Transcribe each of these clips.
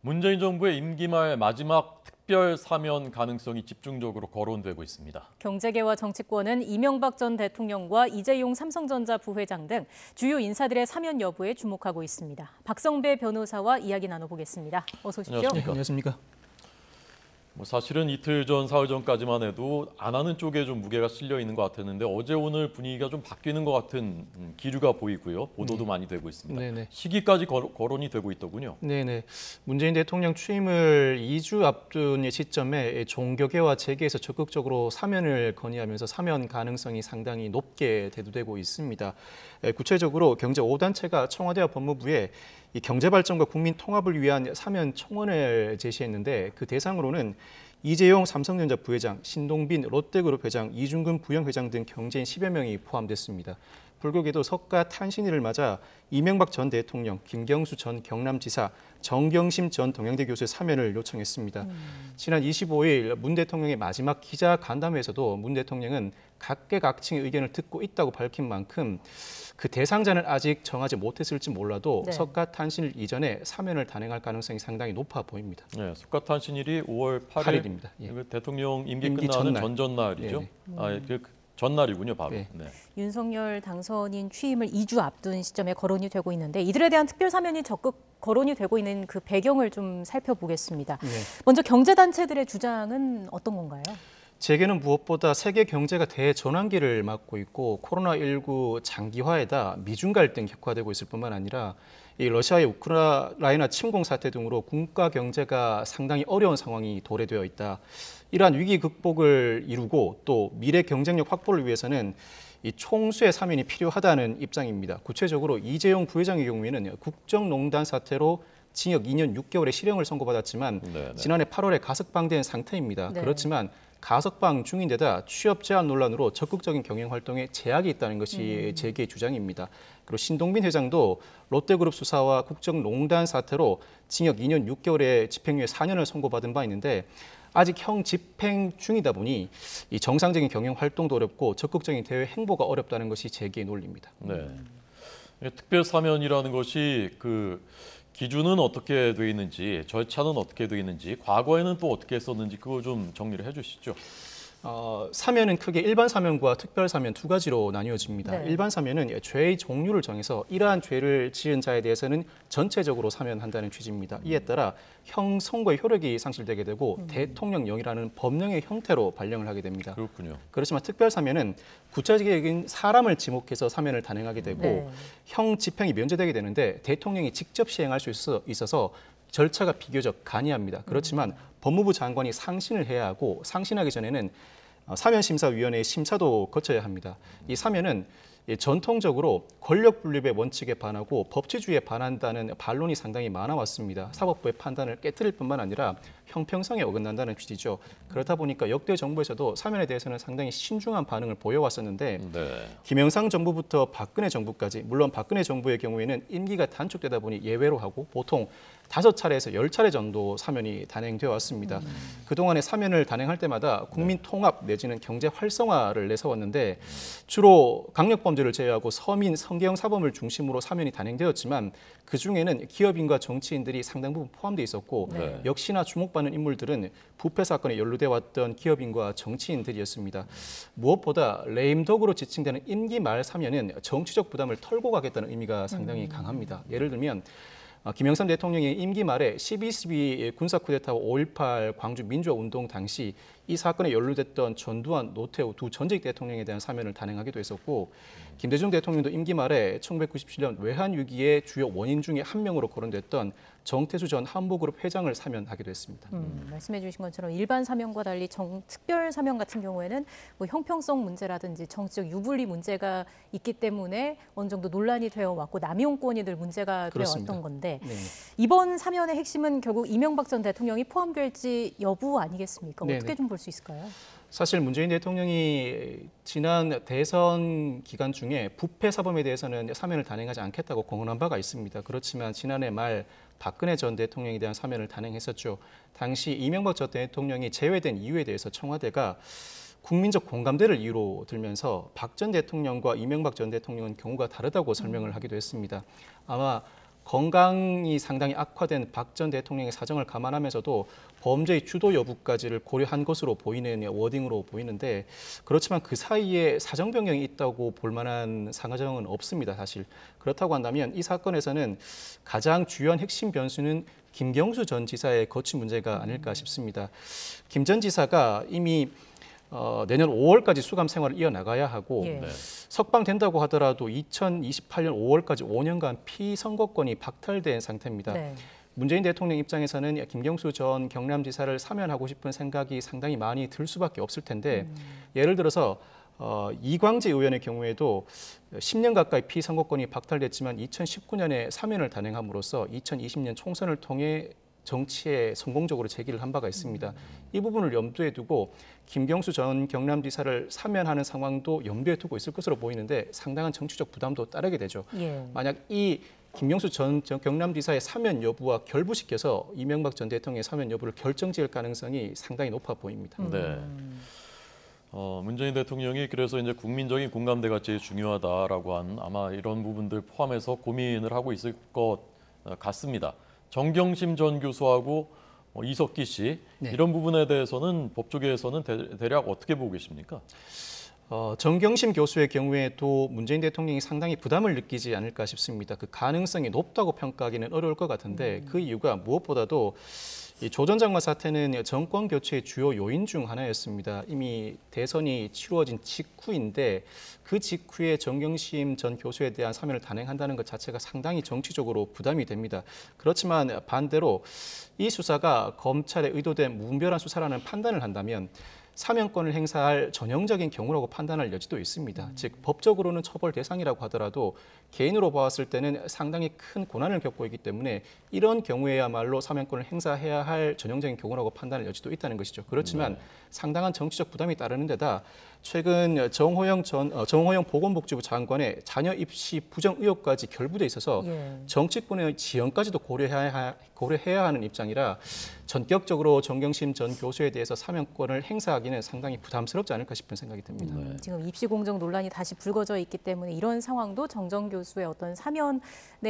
문재인 정부의 임기 말 마지막 특별 사면 가능성이 집중적으로 거론되고 있습니다. 경제계와 정치권은 이명박 전 대통령과 이재용 삼성전자 부회장 등 주요 인사들의 사면 여부에 주목하고 있습니다. 박성배 변호사와 이야기 나눠보겠습니다. 어서 오십시오. 안녕하십니까. 안녕하십니까. 사실은 이틀 전, 사흘 전까지만 해도 안 하는 쪽에 좀 무게가 실려 있는 것 같았는데 어제 오늘 분위기가 좀 바뀌는 것 같은 기류가 보이고요. 보도도 많이 되고 있습니다. 네네. 시기까지 거론이 되고 있더군요. 네네. 문재인 대통령 취임을 2주 앞둔 시점에 종교계와 재계에서 적극적으로 사면을 건의하면서 사면 가능성이 상당히 높게 대두되고 있습니다. 구체적으로 경제 5단체가 청와대와 법무부에 이 경제 발전과 국민 통합을 위한 사면 청원을 제시했는데 그 대상으로는 이재용 삼성전자 부회장, 신동빈 롯데그룹 회장, 이중근 부영회장 등 경제인 10여 명이 포함됐습니다. 불교계도 석가 탄신일을 맞아 이명박 전 대통령, 김경수 전 경남지사, 정경심 전 동양대 교수의 사면을 요청했습니다. 지난 25일 문 대통령의 마지막 기자 간담회에서도 문 대통령은 각계각층의 의견을 듣고 있다고 밝힌 만큼 그 대상자는 아직 정하지 못했을지 몰라도 석가 탄신일 이전에 사면을 단행할 가능성이 상당히 높아 보입니다. 네, 석가 탄신일이 5월 8일, 예. 대통령 임기 임기 끝나는 전날. 전전날이죠. 그 전날이군요, 바로. 네. 네. 윤석열 당선인 취임을 2주 앞둔 시점에 거론이 되고 있는데 이들에 대한 특별 사면이 적극 거론이 되고 있는 그 배경을 좀 살펴보겠습니다. 네. 먼저 경제단체들의 주장은 어떤 건가요? 재계는 무엇보다 세계 경제가 대전환기를 맞고 있고 코로나19 장기화에다 미중 갈등 격화되고 있을 뿐만 아니라 이 러시아의 우크라이나 침공 사태 등으로 국가 경제가 상당히 어려운 상황이 도래되어 있다. 이러한 위기 극복을 이루고 또 미래 경쟁력 확보를 위해서는 이 총수의 사면이 필요하다는 입장입니다. 구체적으로 이재용 부회장의 경우에는 국정농단 사태로 징역 2년 6개월의 실형을 선고받았지만 지난해 8월에 가석방된 상태입니다. 네. 그렇지만 가석방 중인데다 취업 제한 논란으로 적극적인 경영 활동에 제약이 있다는 것이 재계의 주장입니다. 그리고 신동빈 회장도 롯데그룹 수사와 국정농단 사태로 징역 2년 6개월의 집행유예 4년을 선고받은 바 있는데 아직 형 집행 중이다 보니 이 정상적인 경영 활동도 어렵고 적극적인 대외 행보가 어렵다는 것이 재계의 논리입니다. 네. 특별 사면이라는 것이 기준은 어떻게 돼 있는지, 절차는 어떻게 돼 있는지, 과거에는 또 어떻게 했었는지 그거 좀 정리를 해주시죠. 사면은 크게 일반 사면과 특별 사면 두 가지로 나뉘어집니다. 네. 일반 사면은 죄의 종류를 정해서 이러한 죄를 지은 자에 대해서는 전체적으로 사면한다는 취지입니다. 이에 따라 형 선고의 효력이 상실되게 되고 대통령령이라는 법령의 형태로 발령을 하게 됩니다. 그렇군요. 그렇지만 특별 사면은 구체적인 사람을 지목해서 사면을 단행하게 되고 형 집행이 면제되게 되는데 대통령이 직접 시행할 수 있어서 절차가 비교적 간이합니다. 그렇지만 법무부 장관이 상신을 해야 하고 상신하기 전에는 사면심사위원회의 심사도 거쳐야 합니다. 이 사면은 전통적으로 권력 분립의 원칙에 반하고 법치주의에 반한다는 반론이 상당히 많아왔습니다. 사법부의 판단을 깨트릴 뿐만 아니라 형평성에 어긋난다는 취지죠. 그렇다 보니까 역대 정부에서도 사면에 대해서는 상당히 신중한 반응을 보여왔었는데 김영삼 정부부터 박근혜 정부까지 물론 박근혜 정부의 경우에는 임기가 단축되다 보니 예외로 하고 보통 5차례에서 10차례 정도 사면이 단행되어 왔습니다. 그동안에 사면을 단행할 때마다 국민 통합 내지는 경제 활성화를 내세웠는데 주로 강력범죄를 제외하고 서민, 성계형 사범을 중심으로 사면이 단행되었지만 그중에는 기업인과 정치인들이 상당 부분 포함되어 있었고 역시나 주목받는 인물들은 부패 사건에 연루돼 왔던 기업인과 정치인들이었습니다. 무엇보다 레임덕으로 지칭되는 임기 말 사면은 정치적 부담을 털고 가겠다는 의미가 상당히 강합니다. 예를 들면 김영삼 대통령이 임기 말에 12.12 군사 쿠데타 5.18 광주 민주화운동 당시 이 사건에 연루됐던 전두환, 노태우 두 전직 대통령에 대한 사면을 단행하기도 했었고 김대중 대통령도 임기 말에 1997년 외환위기의 주요 원인 중에 한 명으로 거론됐던 정태수 전 한보그룹 회장을 사면하기도 했습니다. 말씀해 주신 것처럼 일반 사면과 달리 특별 사면 같은 경우에는 뭐 형평성 문제라든지 정치적 유불리 문제가 있기 때문에 어느 정도 논란이 되어 왔고 남용권이 늘 문제가 되어 왔던 건데 이번 사면의 핵심은 결국 이명박 전 대통령이 포함될지 여부 아니겠습니까? 어떻게 좀 볼 수 있을까요? 사실 문재인 대통령이 지난 대선 기간 중에 부패 사범에 대해서는 사면을 단행하지 않겠다고 공언한 바가 있습니다. 그렇지만 지난해 말 박근혜 전 대통령에 대한 사면을 단행했었죠. 당시 이명박 전 대통령이 제외된 이유에 대해서 청와대가 국민적 공감대를 이유로 들면서 박 전 대통령과 이명박 전 대통령은 경우가 다르다고 설명을 하기도 했습니다. 아마 건강이 상당히 악화된 박 전 대통령의 사정을 감안하면서도 범죄의 주도 여부까지를 고려한 것으로 보이는 워딩으로 보이는데 그렇지만 그 사이에 사정 변경이 있다고 볼 만한 상정은 없습니다. 사실 그렇다고 한다면 이 사건에서는 가장 주요한 핵심 변수는 김경수 전 지사의 거취 문제가 아닐까 싶습니다. 김 전 지사가 이미 내년 5월까지 수감 생활을 이어나가야 하고 예. 네. 석방된다고 하더라도 2028년 5월까지 5년간 피선거권이 박탈된 상태입니다. 네. 문재인 대통령 입장에서는 김경수 전 경남지사를 사면하고 싶은 생각이 상당히 많이 들 수밖에 없을 텐데 예를 들어서 이광재 의원의 경우에도 10년 가까이 피선거권이 박탈됐지만 2019년에 사면을 단행함으로써 2020년 총선을 통해 정치에 성공적으로 재기를 한 바가 있습니다. 이 부분을 염두에 두고 김경수 전 경남지사를 사면하는 상황도 염두에 두고 있을 것으로 보이는데 상당한 정치적 부담도 따르게 되죠. 예. 만약 이 김경수 전 경남지사의 사면 여부와 결부시켜서 이명박 전 대통령의 사면 여부를 결정지을 가능성이 상당히 높아 보입니다. 네. 문재인 대통령이 그래서 이제 국민적인 공감대가 제일 중요하다라고 한 아마 이런 부분들 포함해서 고민을 하고 있을 것 같습니다. 정경심 전 교수하고 이석기 씨 네. 이런 부분에 대해서는 법조계에서는 대략 어떻게 보고 계십니까? 정경심 교수의 경우에도 문재인 대통령이 상당히 부담을 느끼지 않을까 싶습니다. 그 가능성이 높다고 평가하기는 어려울 것 같은데 그 이유가 무엇보다도 이 조 전 장관 사태는 정권 교체의 주요 요인 중 하나였습니다. 이미 대선이 치루어진 직후인데 그 직후에 정경심 전 교수에 대한 사면을 단행한다는 것 자체가 상당히 정치적으로 부담이 됩니다. 그렇지만 반대로 이 수사가 검찰의 의도된 무분별한 수사라는 판단을 한다면 사면권을 행사할 전형적인 경우라고 판단할 여지도 있습니다. 즉 법적으로는 처벌 대상이라고 하더라도 개인으로 보았을 때는 상당히 큰 고난을 겪고 있기 때문에 이런 경우에야말로 사면권을 행사해야 할 전형적인 경우라고 판단할 여지도 있다는 것이죠. 그렇지만 상당한 정치적 부담이 따르는 데다 최근 정호영 보건복지부 장관의 자녀 입시 부정 의혹까지 결부돼 있어서 예. 정치권의 지연까지도 고려해야 하는 입장이라 전격적으로 정경심 전 교수에 대해서 사면권을 행사하기는 상당히 부담스럽지 않을까 싶은 생각이 듭니다. 지금 입시 공정 논란이 다시 불거져 있기 때문에 이런 상황도 정 전 교수의 어떤 사면에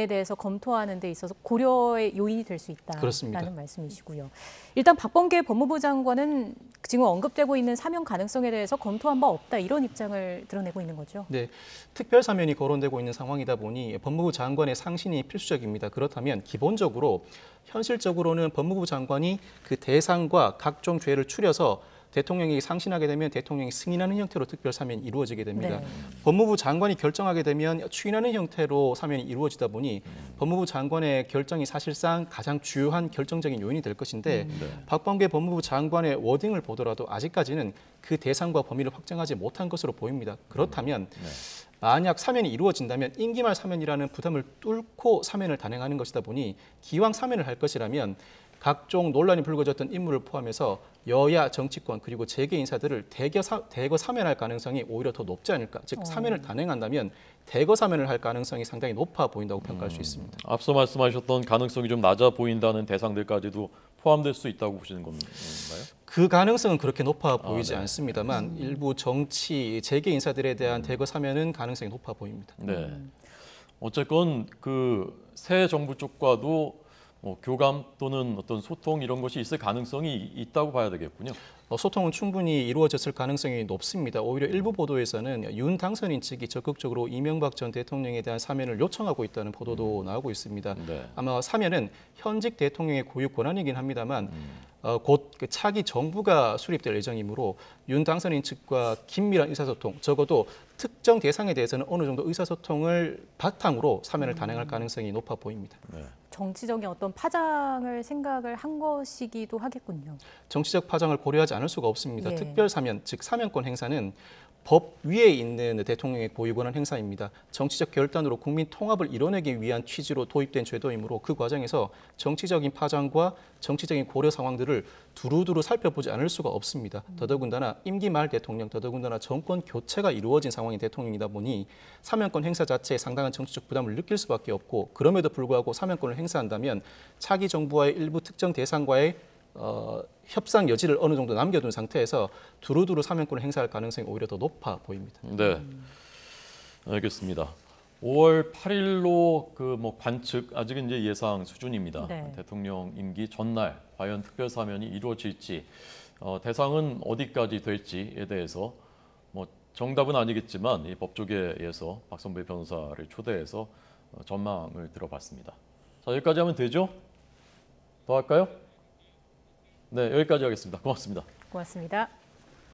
대해서 검토하는 데 있어서 고려의 요인이 될 수 있다라는 그렇습니다. 말씀이시고요. 일단 박범계 법무부 장관은 지금 언급되고 있는 사면 가능성에 대해서 검토한 바 없다 이런 입장을 드러내고 있는 거죠. 네, 특별 사면이 거론되고 있는 상황이다 보니 법무부 장관의 상신이 필수적입니다. 그렇다면 기본적으로 현실적으로는 법무부 장관이 그 대상과 각종 죄를 추려서 대통령이 상신하게 되면 대통령이 승인하는 형태로 특별 사면이 이루어지게 됩니다. 네. 법무부 장관이 결정하게 되면 추인하는 형태로 사면이 이루어지다 보니 법무부 장관의 결정이 사실상 가장 주요한 결정적인 요인이 될 것인데 박범계 법무부 장관의 워딩을 보더라도 아직까지는 그 대상과 범위를 확정하지 못한 것으로 보입니다. 그렇다면 만약 사면이 이루어진다면 임기 말 사면이라는 부담을 뚫고 사면을 단행하는 것이다 보니 기왕 사면을 할 것이라면 각종 논란이 불거졌던 인물을 포함해서 여야 정치권 그리고 재계 인사들을 대거 사면할 가능성이 오히려 더 높지 않을까. 즉 사면을 단행한다면 대거 사면을 할 가능성이 상당히 높아 보인다고 평가할 수 있습니다. 앞서 말씀하셨던 가능성이 좀 낮아 보인다는 대상들까지도 포함될 수 있다고 보시는 건가요? 그 가능성은 그렇게 높아 보이지 않습니다만 일부 정치 재계 인사들에 대한 대거 사면은 가능성이 높아 보입니다. 네. 어쨌건 그 새 정부 쪽과도 교감 또는 어떤 소통 이런 것이 있을 가능성이 있다고 봐야 되겠군요. 소통은 충분히 이루어졌을 가능성이 높습니다. 오히려 일부 보도에서는 윤 당선인 측이 적극적으로 이명박 전 대통령에 대한 사면을 요청하고 있다는 보도도 나오고 있습니다. 네. 아마 사면은 현직 대통령의 고유 권한이긴 합니다만 곧 그 차기 정부가 수립될 예정이므로 윤 당선인 측과 긴밀한 의사소통, 적어도 특정 대상에 대해서는 어느 정도 의사소통을 바탕으로 사면을 단행할 가능성이 높아 보입니다. 네. 정치적인 어떤 파장을 생각을 한 것이기도 하겠군요. 정치적 파장을 고려하지 않을 수가 없습니다. 예. 특별 사면, 즉 사면권 행사는 법 위에 있는 대통령의 고유권한 행사입니다. 정치적 결단으로 국민 통합을 이뤄내기 위한 취지로 도입된 제도이므로 그 과정에서 정치적인 파장과 정치적인 고려 상황들을 두루두루 살펴보지 않을 수가 없습니다. 더더군다나 임기 말 대통령, 더더군다나 정권 교체가 이루어진 상황인 대통령이다 보니 사면권 행사 자체에 상당한 정치적 부담을 느낄 수밖에 없고 그럼에도 불구하고 사면권을 행사한다면 차기 정부와의 일부 특정 대상과의 협상 여지를 어느 정도 남겨둔 상태에서 두루두루 사면권을 행사할 가능성이 오히려 더 높아 보입니다. 네, 알겠습니다. 5월 8일로 그 뭐 관측 아직은 이제 예상 수준입니다. 네. 대통령 임기 전날 과연 특별 사면이 이루어질지 대상은 어디까지 될지에 대해서 뭐 정답은 아니겠지만 이 법조계에서 박선배 변호사를 초대해서 전망을 들어봤습니다. 자, 여기까지 하면 되죠? 더 할까요? 네, 여기까지 하겠습니다. 고맙습니다. 고맙습니다.